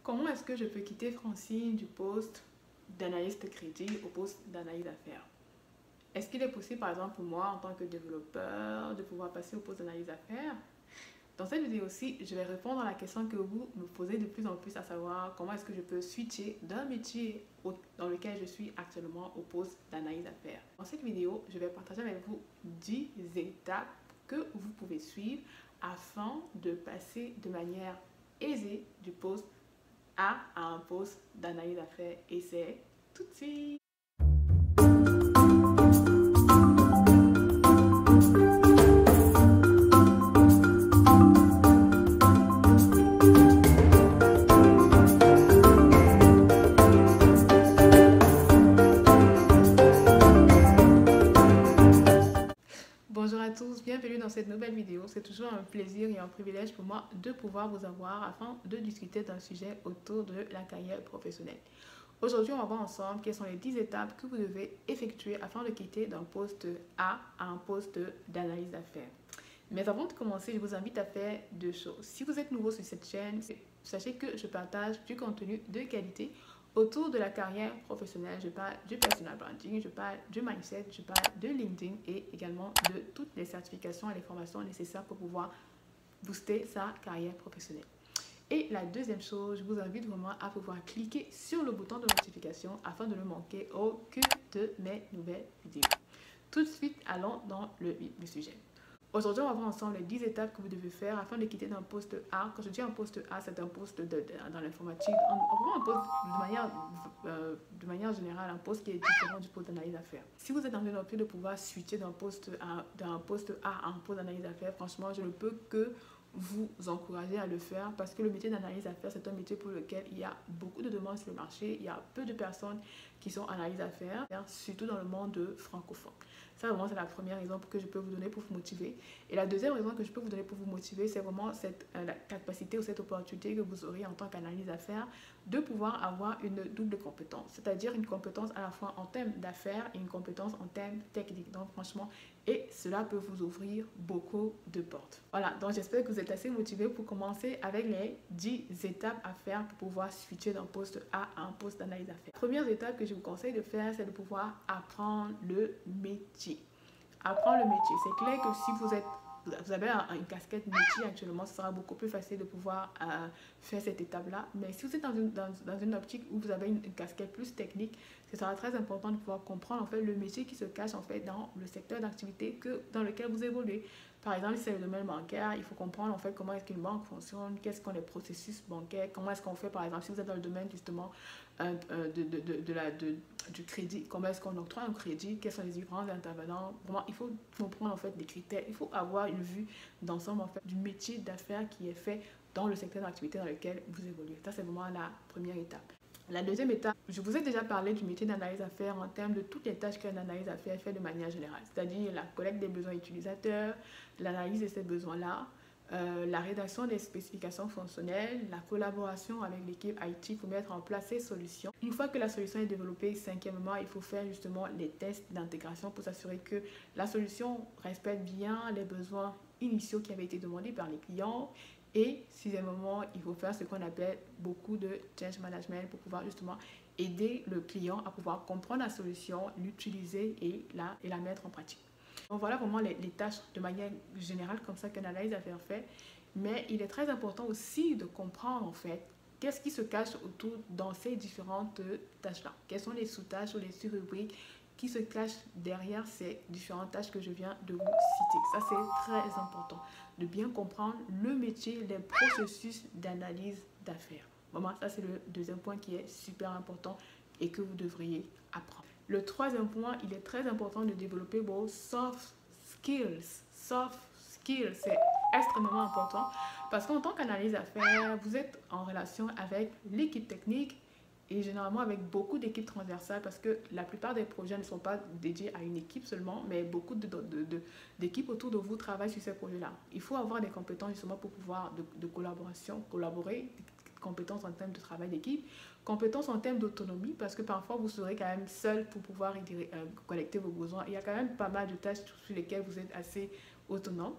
Comment est-ce que je peux quitter Francine du poste d'analyste crédit au poste d'analyse d'affaires? Est-ce qu'il est possible, par exemple, pour moi, en tant que développeur, de pouvoir passer au poste d'analyse d'affaires? Dans cette vidéo aussi, je vais répondre à la question que vous me posez de plus en plus, à savoir comment est-ce que je peux switcher d'un métier dans lequel je suis actuellement au poste d'analyse d'affaires. Dans cette vidéo, je vais partager avec vous 10 étapes que vous pouvez suivre afin de passer de manière aisée du poste A à un poste d'analyse d'affaires. Et c'est tout de suite. Bonjour à tous, bienvenue dans cette nouvelle vidéo. C'est toujours un plaisir et un privilège pour moi de pouvoir vous avoir afin de discuter d'un sujet autour de la carrière professionnelle. Aujourd'hui, on va voir ensemble quelles sont les 10 étapes que vous devez effectuer afin de quitter d'un poste A à un poste d'analyse d'affaires. Mais avant de commencer, je vous invite à faire deux choses. Si vous êtes nouveau sur cette chaîne, sachez que je partage du contenu de qualité autour de la carrière professionnelle. Je parle du personal branding, je parle du mindset, je parle de LinkedIn et également de toutes les certifications et les formations nécessaires pour pouvoir booster sa carrière professionnelle. Et la deuxième chose, je vous invite vraiment à pouvoir cliquer sur le bouton de notification afin de ne manquer aucune de mes nouvelles vidéos. Tout de suite, allons dans le vif du sujet. Aujourd'hui, on va voir ensemble les 10 étapes que vous devez faire afin de quitter d'un poste A. Quand je dis un poste A, c'est un poste dans l'informatique. On prend un poste de manière générale, un poste qui est différent du poste d'analyse d'affaires. Si vous êtes dans une optique de pouvoir switcher d'un poste A à un poste d'analyse d'affaires, franchement, je ne peux que vous encourager à le faire parce que le métier d'analyse d'affaires, c'est un métier pour lequel il y a beaucoup de demandes sur le marché. Il y a peu de personnes qui sont analystes d'affaires, surtout dans le monde francophone. Ça, vraiment, c'est la première raison que je peux vous donner pour vous motiver. Et la deuxième raison que je peux vous donner pour vous motiver, c'est vraiment la capacité ou cette opportunité que vous aurez en tant qu'analyste d'affaires de pouvoir avoir une double compétence. C'est-à-dire une compétence à la fois en termes d'affaires et une compétence en termes techniques. Donc, franchement, et cela peut vous ouvrir beaucoup de portes. Voilà, donc j'espère que vous êtes assez motivés pour commencer avec les 10 étapes à faire pour pouvoir switcher d'un poste A à un poste d'analyse d'affaires. La première étape que je vous conseille de faire, c'est de pouvoir apprendre le métier. Apprendre le métier. C'est clair que si vous avez une casquette métier actuellement, ce sera beaucoup plus facile de pouvoir faire cette étape-là. Mais si vous êtes dans une optique où vous avez une casquette plus technique, ce sera très important de pouvoir comprendre en fait le métier qui se cache en fait dans le secteur d'activité dans lequel vous évoluez. Par exemple, si c'est le domaine bancaire, il faut comprendre en fait comment est-ce qu'une banque fonctionne, quels sont les processus bancaires, comment est-ce qu'on fait par exemple si vous êtes dans le domaine justement du crédit, comment est-ce qu'on octroie un crédit, quels sont les différents intervenants. Vraiment, il faut comprendre en fait les critères, il faut avoir une vue d'ensemble en fait du métier d'affaires qui est fait dans le secteur d'activité dans lequel vous évoluez. Ça, c'est vraiment la première étape. La deuxième étape, je vous ai déjà parlé du métier d'analyse d'affaires en termes de toutes les tâches qu'un analyse d'affaires fait de manière générale, c'est-à-dire la collecte des besoins utilisateurs, l'analyse de ces besoins-là, la rédaction des spécifications fonctionnelles, la collaboration avec l'équipe IT pour mettre en place ces solutions. Une fois que la solution est développée, cinquièmement, il faut faire justement les tests d'intégration pour s'assurer que la solution respecte bien les besoins initiaux qui avaient été demandés par les clients. Et sixièmement, il faut faire ce qu'on appelle beaucoup de change management pour pouvoir justement aider le client à pouvoir comprendre la solution, l'utiliser et la mettre en pratique. Donc voilà vraiment les tâches de manière générale comme ça qu'un analyse d'affaires fait. Mais il est très important aussi de comprendre en fait qu'est-ce qui se cache autour dans ces différentes tâches-là. Quelles sont les sous-tâches ou les sous-rubriques qui se cachent derrière ces différentes tâches que je viens de vous citer. Ça, c'est très important de bien comprendre le métier, les processus d'analyse d'affaires. Vraiment, ça, c'est le deuxième point qui est super important et que vous devriez apprendre. Le troisième point, il est très important de développer vos soft skills. Soft skills, c'est extrêmement important parce qu'en tant qu'analyse d'affaires, vous êtes en relation avec l'équipe technique et généralement avec beaucoup d'équipes transversales parce que la plupart des projets ne sont pas dédiés à une équipe seulement, mais beaucoup d'équipes autour de vous travaillent sur ces projets-là. Il faut avoir des compétences justement pour pouvoir de collaboration, collaborer, compétences en termes de travail d'équipe, compétences en termes d'autonomie parce que parfois vous serez quand même seul pour pouvoir collecter vos besoins. Il y a quand même pas mal de tâches sur lesquelles vous êtes assez autonome.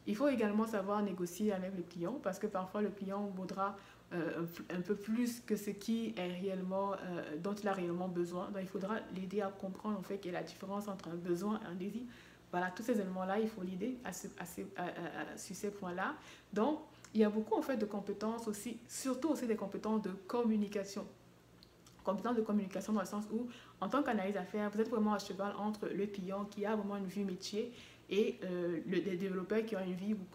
Il faut également savoir négocier avec le client parce que parfois le client voudra un peu plus que ce qui est réellement, dont il a réellement besoin. Donc il faudra l'aider à comprendre en fait quelle est la différence entre un besoin et un désir. Voilà, tous ces éléments-là, il faut l'aider sur ces points-là. Donc, il y a beaucoup en fait de compétences aussi, surtout aussi des compétences de communication. Compétences de communication dans le sens où, en tant qu'analyse d'affaires, vous êtes vraiment à cheval entre le client qui a vraiment une vue métier et les développeurs qui ont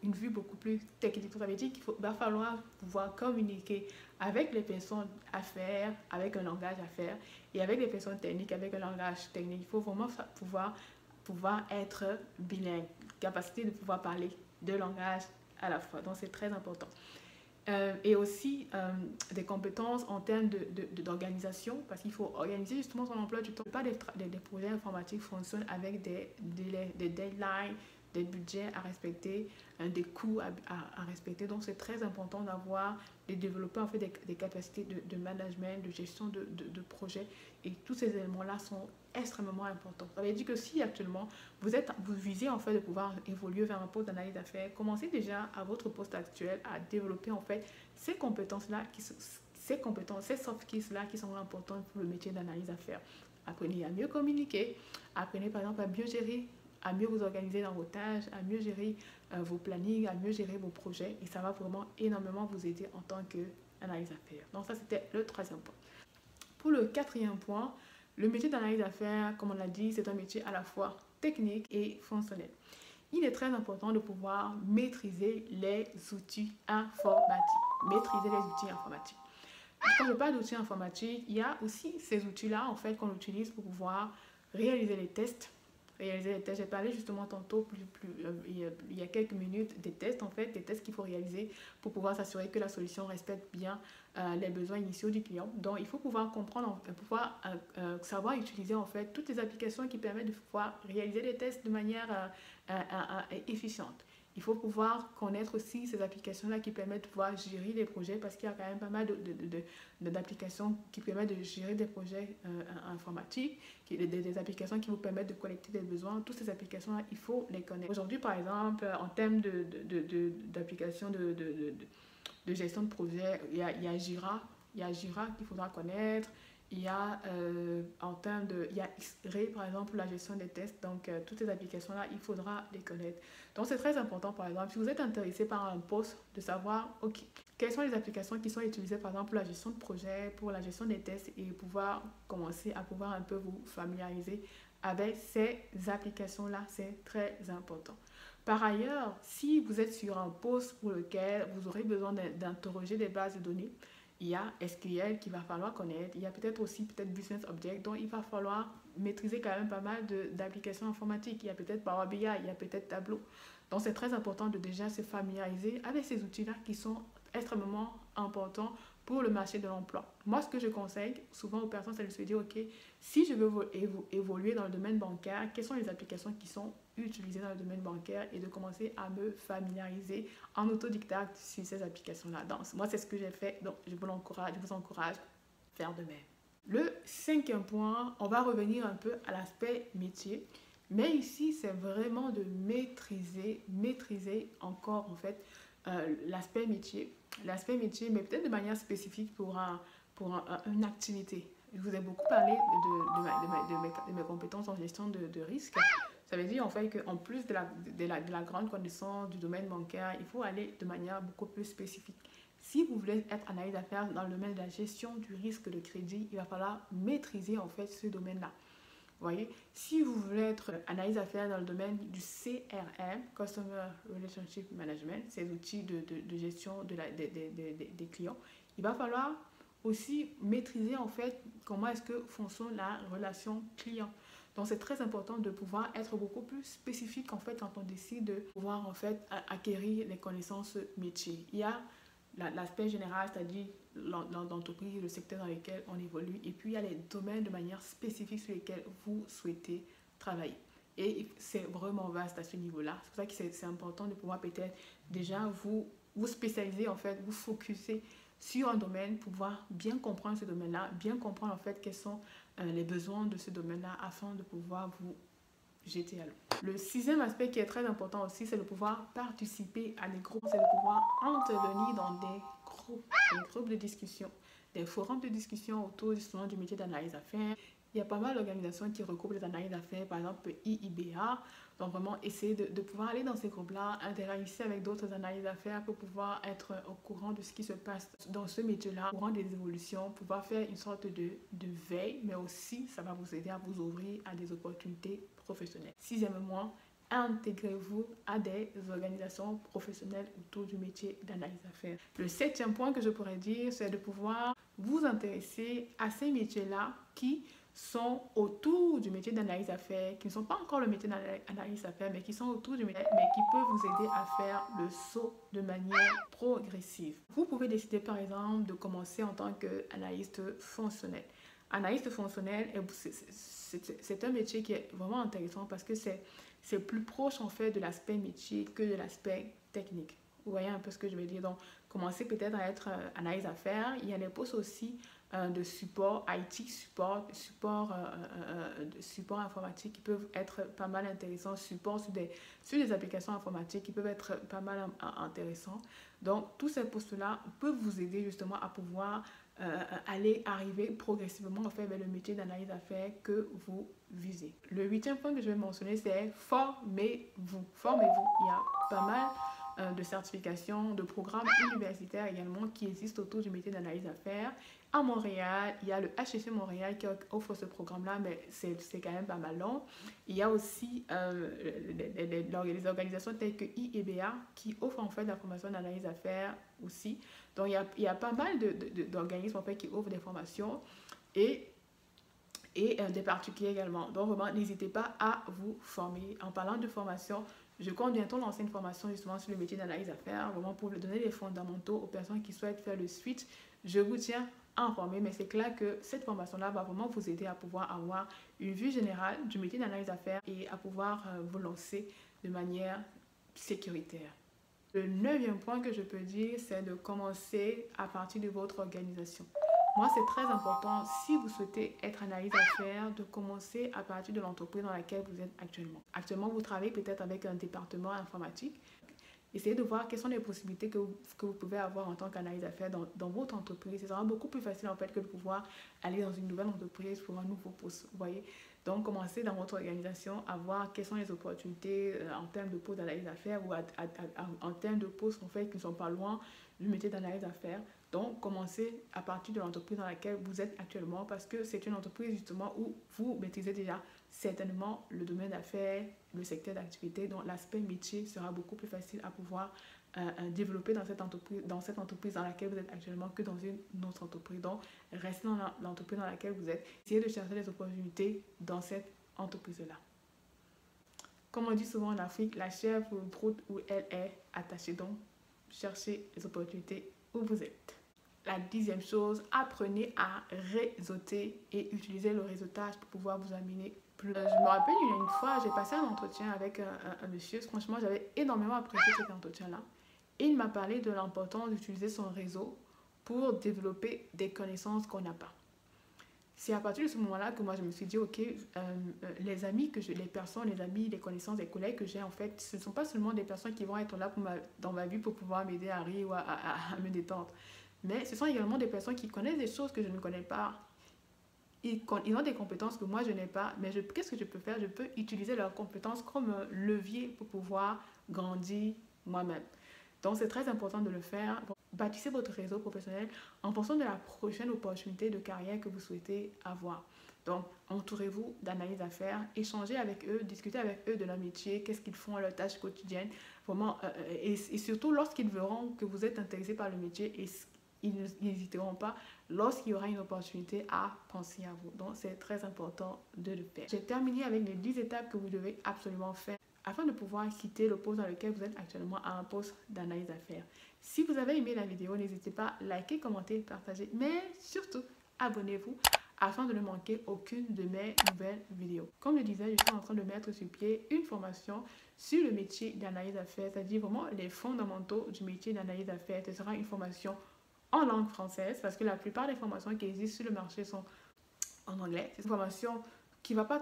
une vue beaucoup plus technique. Ça veut dire qu'il va falloir pouvoir communiquer avec les personnes affaires, avec un langage affaires, et avec les personnes techniques, avec un langage technique. Il faut vraiment pouvoir être bilingue, capacité de pouvoir parler deux langages à la fois. Donc, c'est très important. Et aussi des compétences en termes d'organisation, parce qu'il faut organiser justement son emploi du temps. Pas des projets informatiques fonctionnent avec des deadlines, des budgets à respecter, des coûts à respecter. Donc, c'est très important d'avoir, de développer en fait des capacités de management, de gestion de projets. Et tous ces éléments-là sont extrêmement importants. Ça veut dire que si actuellement vous visez en fait de pouvoir évoluer vers un poste d'analyse d'affaires, commencez déjà à votre poste actuel à développer en fait ces compétences-là, ces soft skills-là qui sont importantes pour le métier d'analyse d'affaires. Apprenez à mieux communiquer, apprenez par exemple à mieux gérer, à mieux vous organiser dans vos tâches, à mieux gérer vos plannings, à mieux gérer vos projets, et ça va vraiment énormément vous aider en tant qu'analyse d'affaires. Donc ça, c'était le troisième point. Pour le quatrième point, le métier d'analyse d'affaires, comme on l'a dit, c'est un métier à la fois technique et fonctionnel. Il est très important de pouvoir maîtriser les outils informatiques. Maîtriser les outils informatiques. Quand je parle d'outils informatiques, il y a aussi ces outils-là en fait qu'on utilise pour pouvoir réaliser les tests. J'ai parlé justement tantôt, il y a quelques minutes, des tests en fait, des tests qu'il faut réaliser pour pouvoir s'assurer que la solution respecte bien les besoins initiaux du client. Donc, il faut pouvoir comprendre, savoir utiliser en fait toutes les applications qui permettent de pouvoir réaliser des tests de manière efficiente. Il faut pouvoir connaître aussi ces applications-là qui permettent de pouvoir gérer des projets, parce qu'il y a quand même pas mal d'applications qui permettent de gérer des projets informatiques, des applications qui vous permettent de collecter des besoins. Toutes ces applications-là, il faut les connaître. Aujourd'hui, par exemple, en termes d'applications de gestion de projet, il y a Jira. Il y a Jira qu'il faudra connaître. Il y a il y a X-Ray par exemple pour la gestion des tests. Donc toutes ces applications là il faudra les connaître. Donc c'est très important par exemple si vous êtes intéressé par un poste de savoir ok quelles sont les applications qui sont utilisées par exemple pour la gestion de projet, pour la gestion des tests, et pouvoir commencer à pouvoir un peu vous familiariser avec ces applications là, c'est très important. Par ailleurs, si vous êtes sur un poste pour lequel vous aurez besoin d'interroger des bases de données, il y a SQL qu'il va falloir connaître. Il y a peut-être aussi Business Object, donc il va falloir maîtriser quand même pas mal d'applications informatiques. Il y a peut-être Power BI, il y a peut-être Tableau. Donc c'est très important de déjà se familiariser avec ces outils-là qui sont extrêmement importants pour le marché de l'emploi. Moi, ce que je conseille souvent aux personnes, c'est de se dire, ok, si je veux évoluer dans le domaine bancaire, quelles sont les applications qui sont utilisées dans le domaine bancaire, et de commencer à me familiariser en autodidacte sur ces applications-là. Donc, moi, c'est ce que j'ai fait, donc je vous encourage à faire de même. Le cinquième point, on va revenir un peu à l'aspect métier, mais ici, c'est vraiment de maîtriser encore en fait l'aspect métier, mais peut-être de manière spécifique pour une activité. Je vous ai beaucoup parlé de mes compétences en gestion de risque. Ça veut dire en fait qu'en plus de la grande connaissance du domaine bancaire, il faut aller de manière beaucoup plus spécifique. Si vous voulez être analyste d'affaires dans le domaine de la gestion du risque de crédit, il va falloir maîtriser en fait ce domaine-là. Vous voyez, si vous voulez être analyste d'affaires dans le domaine du CRM, Customer Relationship Management, ces outils de gestion des clients, il va falloir aussi maîtriser en fait comment est-ce que fonctionne la relation client. Donc c'est très important de pouvoir être beaucoup plus spécifique en fait quand on décide de pouvoir en fait acquérir les connaissances métiers. Il y a l'aspect général, c'est-à-dire l'entreprise, le secteur dans lequel on évolue, et puis il y a les domaines de manière spécifique sur lesquels vous souhaitez travailler. Et c'est vraiment vaste à ce niveau-là. C'est pour ça que c'est important de pouvoir peut-être déjà vous spécialiser, en fait, vous focuser sur un domaine pour pouvoir bien comprendre ce domaine-là, bien comprendre en fait quels sont les besoins de ce domaine-là afin de pouvoir vous jeter à l'eau. Le sixième aspect qui est très important aussi, c'est de pouvoir participer à des groupes, c'est de pouvoir intervenir dans des groupes de discussion, des forums de discussion autour justement du métier d'analyse d'affaires. Il y a pas mal d'organisations qui regroupent les analyses d'affaires, par exemple IIBA. Donc vraiment essayer de pouvoir aller dans ces groupes-là, interagir avec d'autres analyses d'affaires pour pouvoir être au courant de ce qui se passe dans ce métier-là, au courant des évolutions, pouvoir faire une sorte de veille, mais aussi ça va vous aider à vous ouvrir à des opportunités professionnelles. Sixièmement, intégrez-vous à des organisations professionnelles autour du métier d'analyse d'affaires. Le septième point que je pourrais dire, c'est de pouvoir vous intéresser à ces métiers-là qui sont autour du métier d'analyse d'affaires, qui ne sont pas encore le métier d'analyse d'affaires, mais qui sont autour du métier, mais qui peuvent vous aider à faire le saut de manière progressive. Vous pouvez décider par exemple de commencer en tant qu'analyste fonctionnel. Analyste fonctionnel, c'est un métier qui est vraiment intéressant parce que c'est plus proche en fait de l'aspect métier que de l'aspect technique. Vous voyez un peu ce que je veux dire. Donc, commencez peut-être à être analyse d'affaires. Il y a des postes aussi de support, IT support informatique qui peuvent être pas mal intéressants, support sur des applications informatiques qui peuvent être pas mal intéressants. Donc, tous ces postes-là peuvent vous aider justement à pouvoir arriver progressivement en fait, vers le métier d'analyse d'affaires que vous visez. Le huitième point que je vais mentionner, c'est formez-vous. Formez-vous. Il y a pas mal de certifications, de programmes universitaires également qui existent autour du métier d'analyse d'affaires. À Montréal, il y a le HEC Montréal qui offre ce programme-là, mais c'est quand même pas mal long. Il y a aussi les organisations telles que IEBA qui offrent en fait la formation d'analyse d'affaires aussi. Donc, il y a pas mal d'organismes en fait, qui offrent des formations et des particuliers également. Donc, vraiment, n'hésitez pas à vous former. En parlant de formation, je compte bientôt lancer une formation justement sur le métier d'analyse d'affaires, vraiment pour donner les fondamentaux aux personnes qui souhaitent faire le switch. Je vous tiens à informer, mais c'est clair que cette formation-là va vraiment vous aider à pouvoir avoir une vue générale du métier d'analyse d'affaires et à pouvoir vous lancer de manière sécuritaire. Le neuvième point que je peux dire, c'est de commencer à partir de votre organisation. Moi, c'est très important, si vous souhaitez être analyste d'affaires, de commencer à partir de l'entreprise dans laquelle vous êtes actuellement. Actuellement, vous travaillez peut-être avec un département informatique. Essayez de voir quelles sont les possibilités que vous pouvez avoir en tant qu'analyste d'affaires dans votre entreprise. Ce sera beaucoup plus facile en fait que de pouvoir aller dans une nouvelle entreprise pour un nouveau poste. Vous voyez? Donc, commencez dans votre organisation à voir quelles sont les opportunités en termes de poste d'analyse d'affaires ou en termes de postes en fait, qui ne sont pas loin du métier d'analyse d'affaires. Donc, commencez à partir de l'entreprise dans laquelle vous êtes actuellement parce que c'est une entreprise justement où vous maîtrisez déjà certainement le domaine d'affaires, le secteur d'activité. Donc, l'aspect métier sera beaucoup plus facile à pouvoir développer dans cette entreprise dans laquelle vous êtes actuellement que dans une autre entreprise. Donc, restez dans l'entreprise dans laquelle vous êtes. Essayez de chercher les opportunités dans cette entreprise-là. Comme on dit souvent en Afrique, la chèvre broute où elle est attachée. Donc, cherchez les opportunités où vous êtes. La 10e chose, apprenez à réseauter et utiliser le réseautage pour pouvoir vous amener plus. Je me rappelle une fois, j'ai passé un entretien avec un monsieur. Franchement, j'avais énormément apprécié cet entretien-là. Et il m'a parlé de l'importance d'utiliser son réseau pour développer des connaissances qu'on n'a pas. C'est à partir de ce moment-là que moi, je me suis dit, ok, les amis les personnes, les amis, les connaissances, les collègues que j'ai, en fait, ce ne sont pas seulement des personnes qui vont être là dans ma vie pour pouvoir m'aider à rire ou à me détendre. Mais ce sont également des personnes qui connaissent des choses que je ne connais pas. Ils ont des compétences que moi, je n'ai pas. Mais qu'est-ce que je peux faire? Je peux utiliser leurs compétences comme un levier pour pouvoir grandir moi-même. Donc, c'est très important de le faire. Bâtissez votre réseau professionnel en fonction de la prochaine opportunité de carrière que vous souhaitez avoir. Donc, entourez-vous d'analyses d'affaires, échangez avec eux, discutez avec eux de leur métier, qu'est-ce qu'ils font à leurs tâches quotidiennes. Vraiment, et surtout, lorsqu'ils verront que vous êtes intéressé par le métier, ils n'hésiteront pas lorsqu'il y aura une opportunité à penser à vous. Donc, c'est très important de le faire. J'ai terminé avec les 10 étapes que vous devez absolument faire afin de pouvoir quitter le poste dans lequel vous êtes actuellement à un poste d'analyse d'affaires. Si vous avez aimé la vidéo, n'hésitez pas à liker, commenter, partager, mais surtout, abonnez-vous afin de ne manquer aucune de mes nouvelles vidéos. Comme je disais, je suis en train de mettre sur pied une formation sur le métier d'analyse d'affaires, c'est-à-dire vraiment les fondamentaux du métier d'analyse d'affaires. Ce sera une formation en langue française parce que la plupart des formations qui existent sur le marché sont en anglais. C'est une formation qui va pas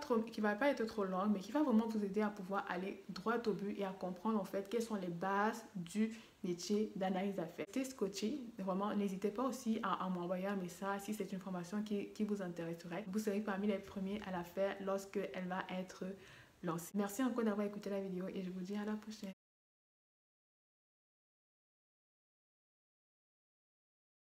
être trop longue, mais qui va vraiment vous aider à pouvoir aller droit au but et à comprendre en fait quelles sont les bases du métier d'analyse d'affaires. Restez scotché, vraiment n'hésitez pas aussi à m'envoyer un message si c'est une formation qui vous intéresserait. Vous serez parmi les premiers à la faire lorsqu'elle va être lancée. Merci encore d'avoir écouté la vidéo et je vous dis à la prochaine.